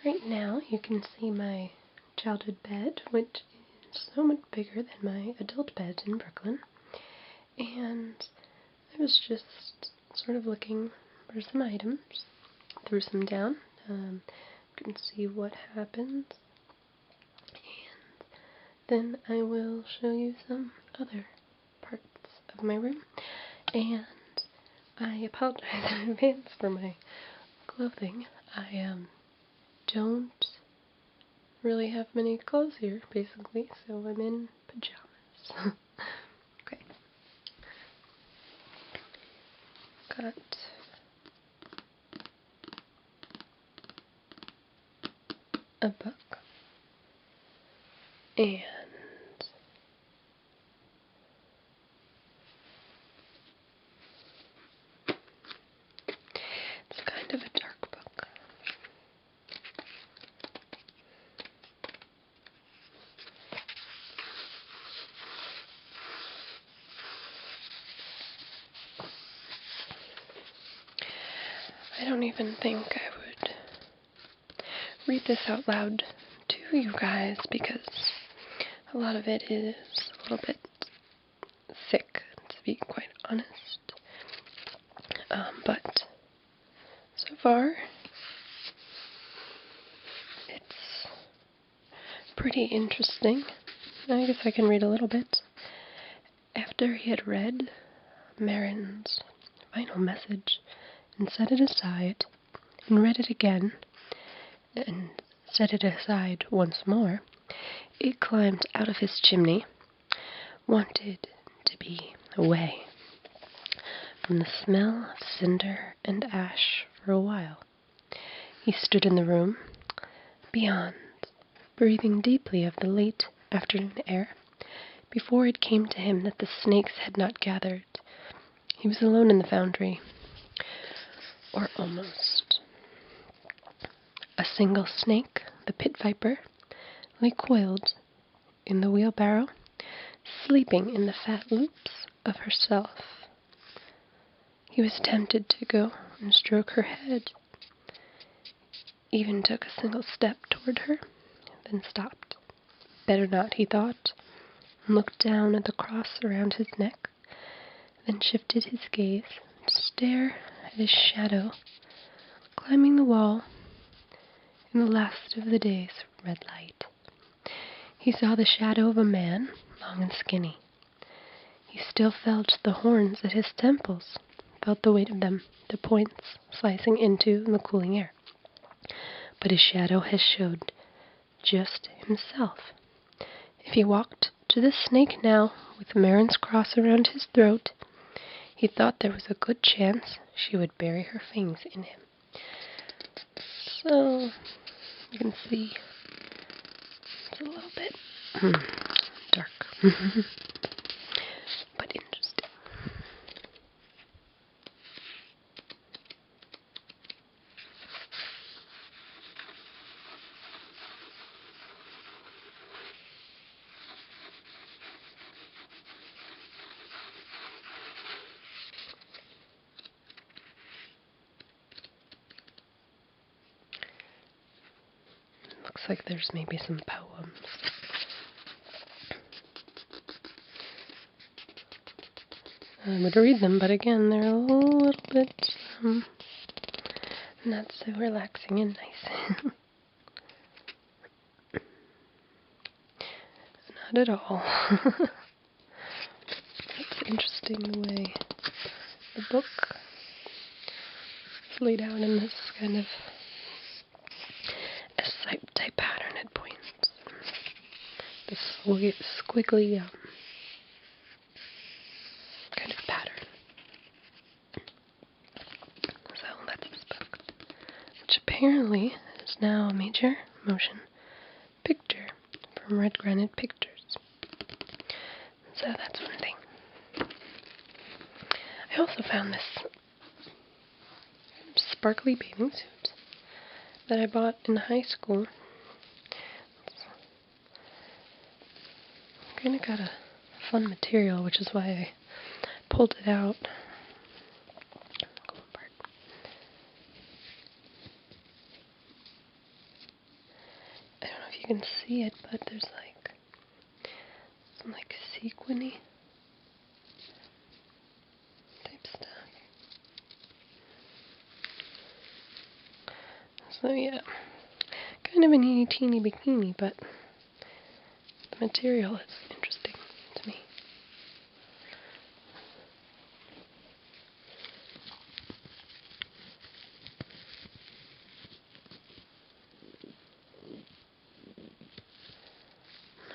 Right now you can see my childhood bed, which is so much bigger than my adult bed in Brooklyn. And I was just sort of looking for some items, threw some down. You can see what happens. And then I will show you some other parts of my room. And I apologize in advance for my clothing. I don't really have many clothes here, basically, so I'm in pajamas. Okay. Got a book and it's kind of a dark book. I don't even think I would read this out loud to you guys because a lot of it is a little bit thick, to be quite honest. But so far, it's pretty interesting. I guess I can read a little bit. After he had read Marin's final message and set it aside, and read it again, and set it aside once more, it climbed out of his chimney, wanted to be away from the smell of cinder and ash for a while. He stood in the room beyond, breathing deeply of the late afternoon air, before it came to him that the snakes had not gathered. He was alone in the foundry, or almost. A single snake, the pit viper, lay coiled in the wheelbarrow, sleeping in the fat loops of herself. He was tempted to go and stroke her head, even took a single step toward her, then stopped. Better not, he thought, and looked down at the cross around his neck, then shifted his gaze to stare at his shadow climbing the wall in the last of the day's red light. He saw the shadow of a man, long and skinny. He still felt the horns at his temples, felt the weight of them, the points slicing into the cooling air. But his shadow had showed just himself. If he walked to the snake now, with Marin's cross around his throat, he thought there was a good chance she would bury her fangs in him. So, you can see it's a little bit dark, but interesting. Looks like there's maybe some poems. I would read them, but again, they're a little bit not so relaxing and nice. Not at all. It's interesting the way the book is laid out in this kind of type pattern at points. This squiggly kind of pattern. So that's this book, which apparently is now a major motion picture from Red Granite Pictures. So that's one thing. I also found this sparkly bathing suit that I bought in high school. Kind of got a fun material, which is why I pulled it out. can see it, but there's like some like sequiny type stuff. So yeah, kind of a teeny bikini, but the material is interesting to me.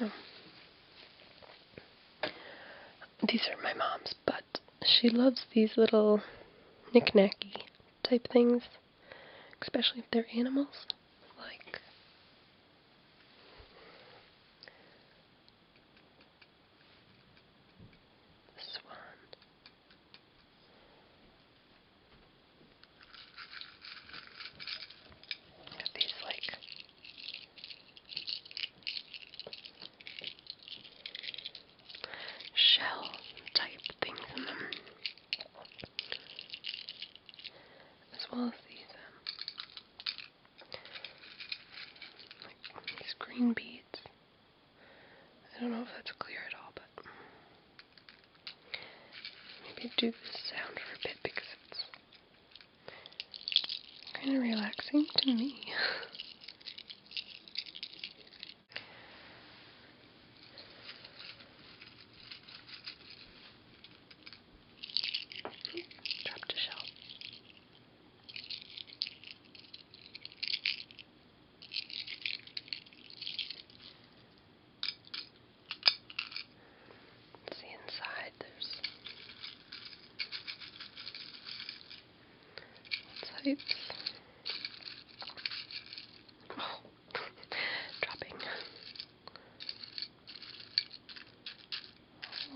Oh. These are my mom's, but she loves these little knick-knacky type things, especially if they're animals, like this one. Got these like shell type things in them, as well as these green beads. I don't know if that's clear at all, but maybe do this sound for a bit because it's kind of relaxing to me. Dropped a shell. See inside, there's types. Oh, dropping.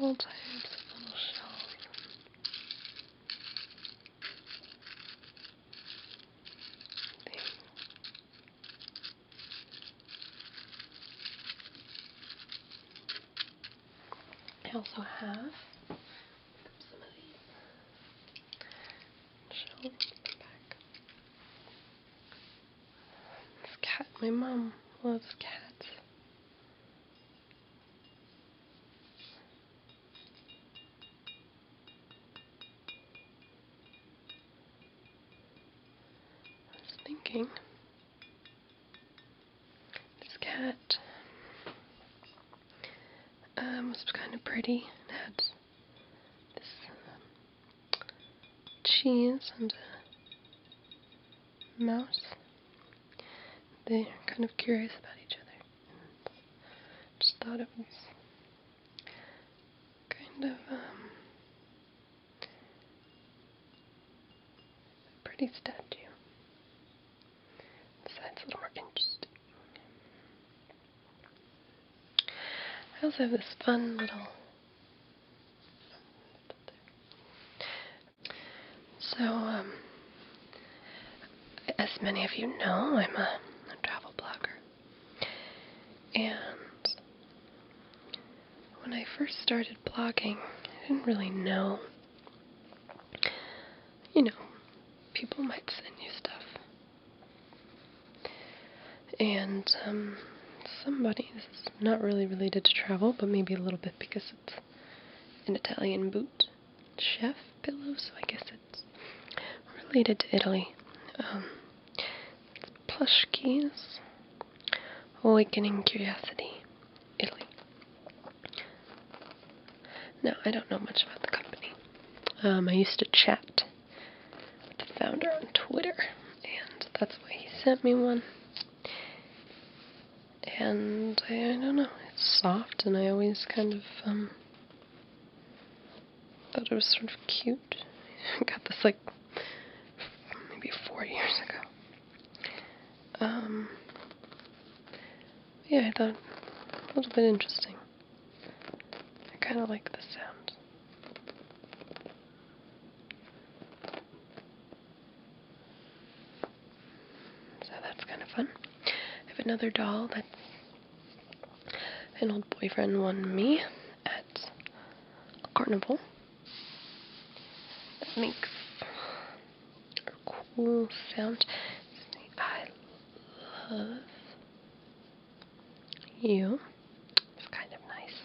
All types of little shells. I also have some of these shells back. This cat, my mom loves cats. I was thinking, this cat was kind of pretty. It had this cheese and a mouse. They're kind of curious about each other. Just thought it was kind of a pretty statue. Besides, a little more interesting. I also have this fun little. So, as many of you know, I'm a travel blogger. And when I first started blogging, I didn't really know. You know, people might send you stuff. And somebody, this is not really related to travel, but maybe a little bit because it's an Italian boot chef pillow, so I guess it's related to Italy. It's Plush Keys, Awakening Curiosity, Italy. Now, I don't know much about the company. I used to chat with the founder on Twitter, and that's why he sent me one. And I don't know, it's soft, and I always kind of thought it was sort of cute. I got this like maybe 4 years ago. Yeah, I thought a little bit interesting. I kind of like the sound. So that's kind of fun. I have another doll that an old boyfriend won me at a carnival. That makes a cool sound. I love you. It's kind of nice.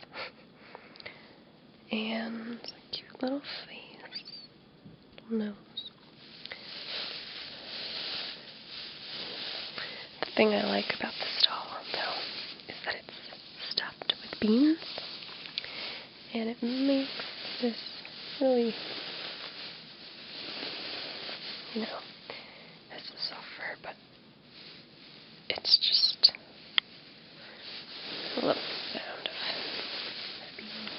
And a cute little face. Little nose. The thing I like about this doll, though, is that it's stuffed with beans. And it makes this really, has a soft fur, but it's just I love the sound of beans.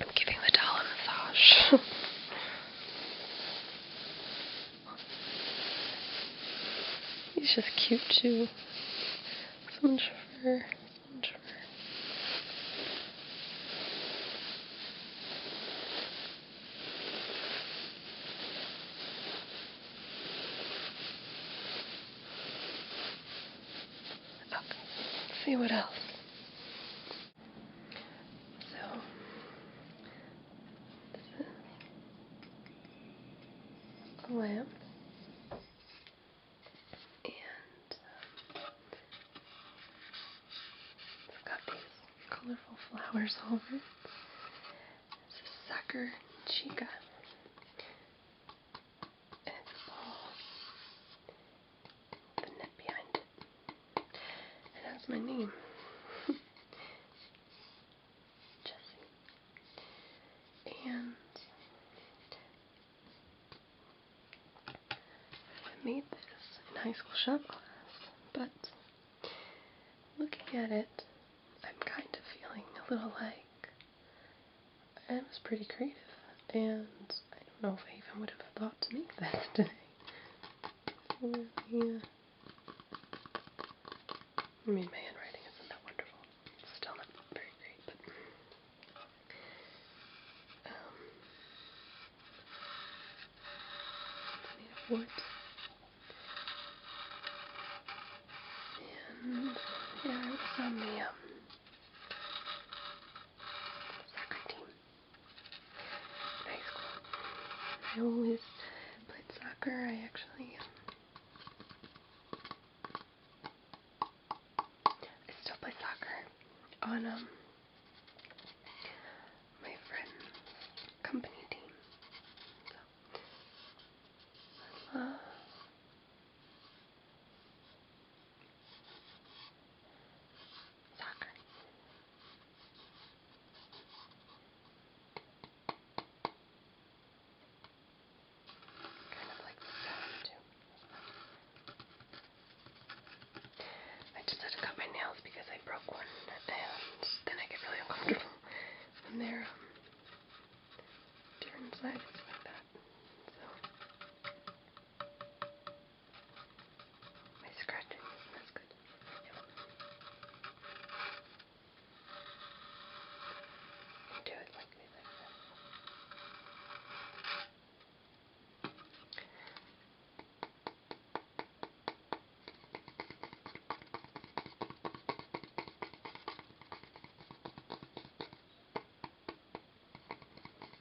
I'm giving the doll a massage. He's just cute too. So much fur. So much fur. Okay, let's see what else. So, this is a lamp. It's got these colorful flowers all over it. It's a sucker chica. And it's a ball. The net behind it. It has my name. Jessie. And I made this in high school shop class, but looking at it, I'm kind of feeling a little like it was pretty creative, and I don't know if I even would have thought to make this today. Yeah. I mean, my handwriting isn't that wonderful. It's still not very great, but it's made of wood. And yeah, I was on the soccer team in high school. I always played soccer. I actually I still play soccer on my friend's company team. So soccer. Kind of like the sound too. I just had to cut my nails because I broke one, and then I get really uncomfortable when they're different sizes like that. So my scratching isn't as good. Yep. Do it like me like that.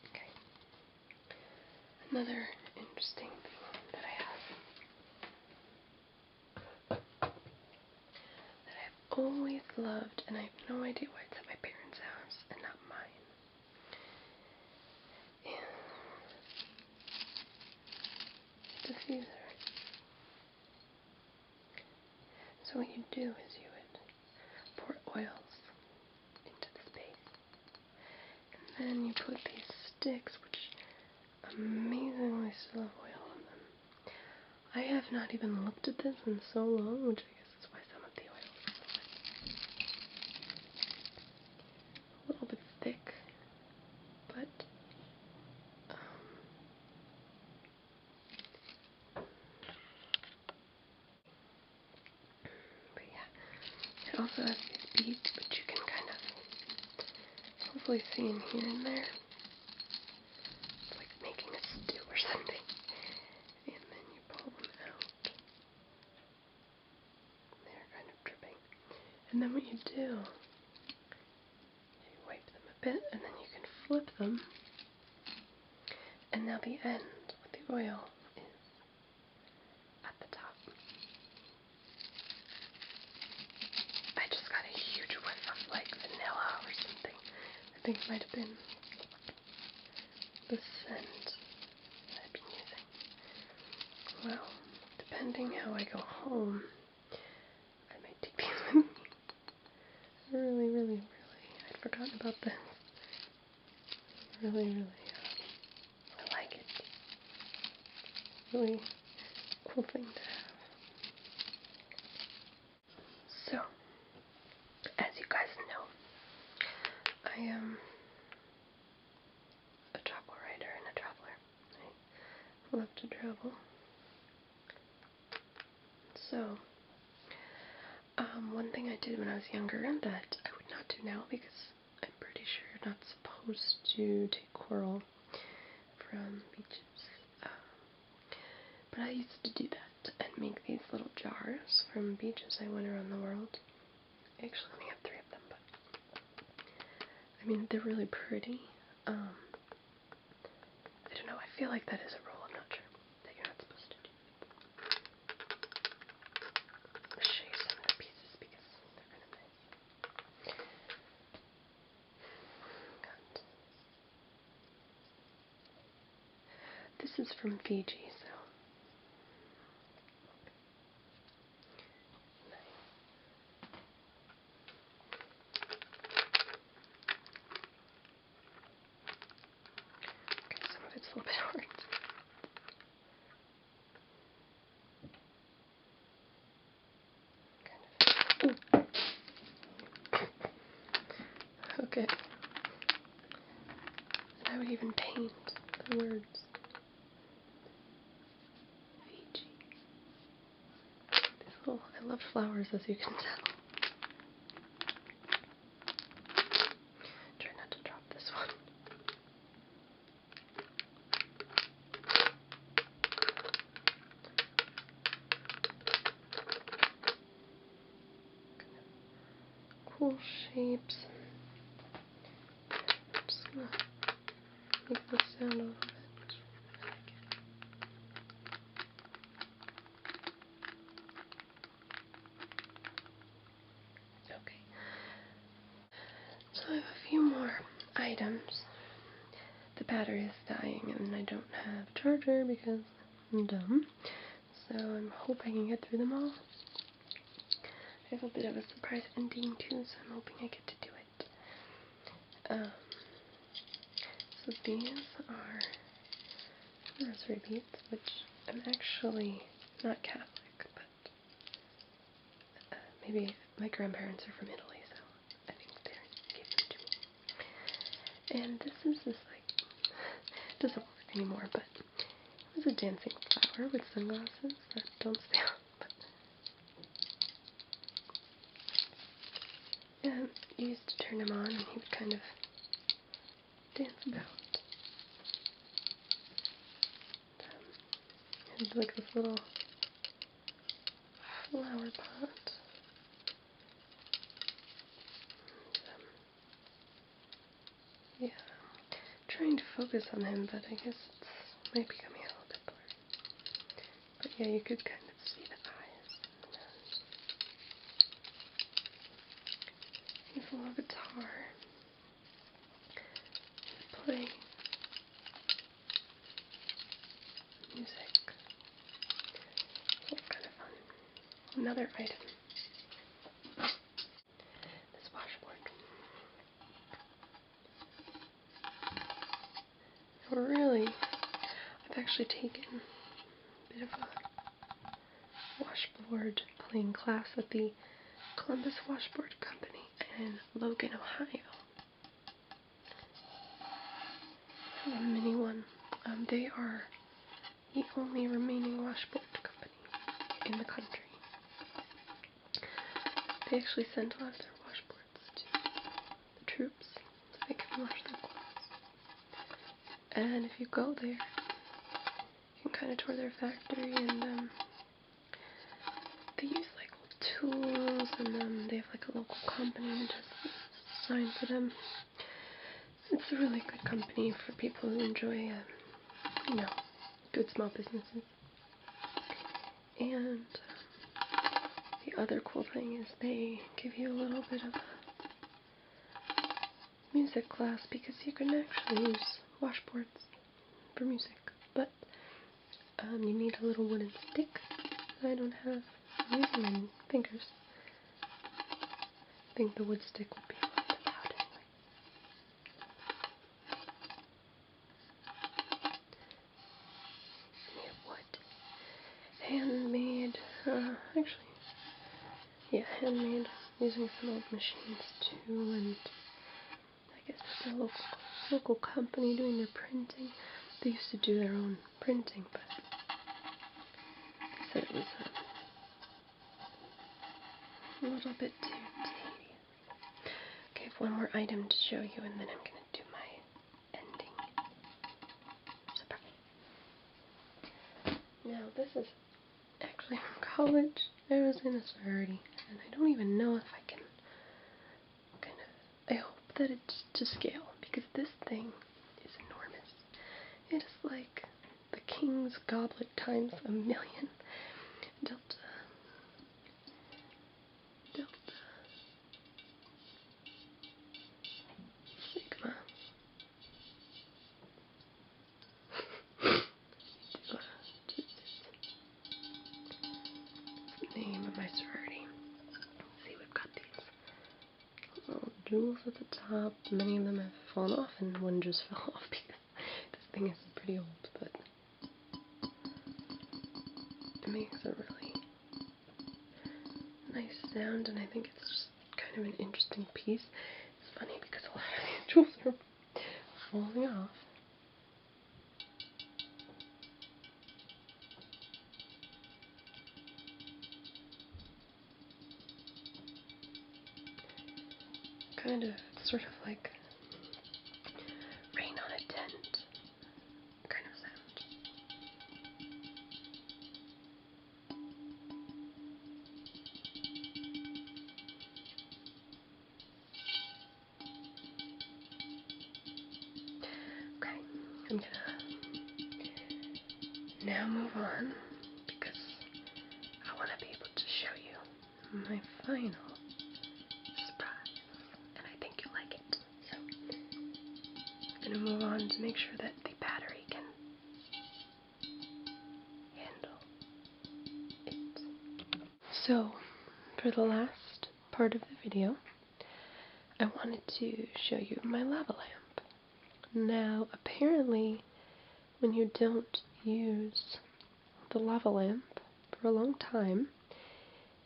Okay. Another interesting thing that I have that I've always loved, and I have no idea why it's at my parents' house and not mine. And it's a diffuser. So what you do is you would pour oils into the space, and then you put these sticks, which amazingly still have oil on them. I have not even looked at this in so long, which I guess is why some of the oil is a little bit thick, but yeah. It also has these beads, which you can kind of hopefully see in here and there. It's like making a stew or something. And then you pull them out. And then what you do, you wipe them a bit, and then you can flip them. And now the end with the oil is at the top. I just got a huge whiff of like vanilla or something. I think it might have been the scent I've been using. Well, depending how I go home, I might take these with me. Really, I'd forgotten about this. Really, I like it. Really cool thing to have. So, as you guys know, I am a travel writer and a traveler. I love to travel. So, one thing I did when I was younger that I would not do now because I'm pretty sure you're not supposed to take coral from beaches. But I used to do that and make these little jars from beaches I went around the world. I actually only have 3 of them, but I mean, they're really pretty. I don't know, I feel like that is a rule, I'm not sure, that you're not supposed to do. I'll show you some of the pieces because they're kind of nice. This is from Fiji, so nice. Okay, some of it's a little bit hard. Okay. And I would even paint the words. Fiji. These little, I love flowers, as you can tell. Try not to drop this one. Cool shapes. I'm just gonna make this sound a little bit. I like it. Okay. So I have a few more items. The battery is dying and I don't have a charger because I'm dumb. So I'm hoping I can get through them all. I have a bit of a surprise ending too, so I'm hoping I get to do it. So these are rosary beads, which I'm actually not Catholic, but maybe my grandparents are from Italy, so I think they gave them to me. And this is this like, it doesn't work anymore, but it was a dancing flower with sunglasses that don't stay on. And you used to turn him on and he would kind of dance about. And like this little flower pot. And, yeah, I'm trying to focus on him, but I guess it's might be coming out a little bit blurry. But yeah, you could kind of see the eyes and the nose. He's a little guitar. Play music. So it's kind of fun. Another item. This washboard. Really, I've actually taken a bit of a washboard playing class at the Columbus Washboard Company in Logan, Ohio. A mini one. They are the only remaining washboard company in the country. They actually send a lot of their washboards to the troops so they can wash their clothes. And if you go there, you can kind of tour their factory, and they use like old tools, and they have like a local company that does the design for them. It's a really good company for people who enjoy, good small businesses. And the other cool thing is they give you a little bit of a music class because you can actually use washboards for music, but you need a little wooden stick that I don't have. I'm using my fingers. I think the wood stick would be a little bit loud anyway. Need wood. Handmade, handmade, using some old machines too, and I guess it's a local company doing their printing. They used to do their own printing, but they said it was a little bit too tedious. Okay, I have one more item to show you, and then I'm going to do my ending. Surprise. Now, this is actually from college. I was in a sorority, and I don't even know if I can I hope that it's to scale, because this thing is enormous. It is like the king's goblet times a million. Delta. Sigma. That's the name of my sorority. Let's see, we've got these little jewels at the top. Many of them have fallen off, and one just fell off because this thing is pretty old, but it makes a really nice sound, and I think it's just kind of an interesting piece. It's funny because a lot of these jewels are falling off. Kind of, sort of like rain on a tent kind of sound. Okay, I'm gonna now move on because I want to be able to show you my final surprise, and I think you'll like it. So I'm gonna move on to make sure that the battery can handle it. So for the last part of the video, I wanted to show you my lava lamp. Now, apparently, when you don't use the lava lamp for a long time,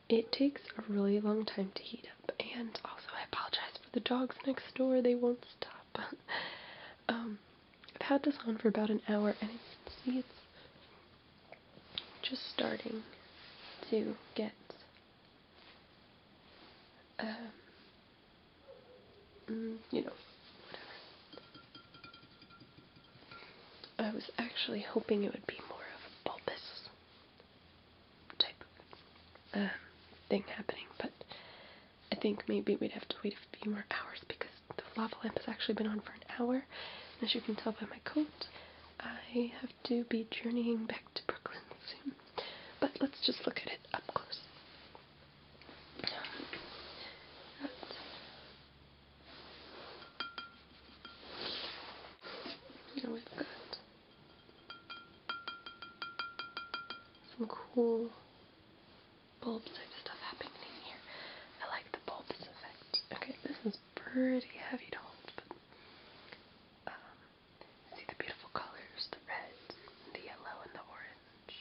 it takes a really long time to heat up. And also, I apologize for the dogs next door, they won't stop. I've had this on for about an hour, and see, it's just starting to get, whatever. I was actually hoping it would be more of a bulbous type of thing happening, but I think maybe we'd have to wait a few more hours because the lava lamp has actually been on for an hour. As you can tell by my coat, I have to be journeying back to Brooklyn soon. But let's just look at it up close. Now we've got some cool bulb type stuff happening here. I like the bulbous effect. Okay, this is pretty heavy to hold, but see the beautiful colors, the red, the yellow, and the orange.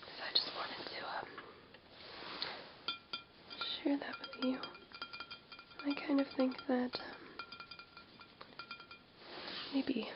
So I just wanted to share that with you. I kind of think that maybe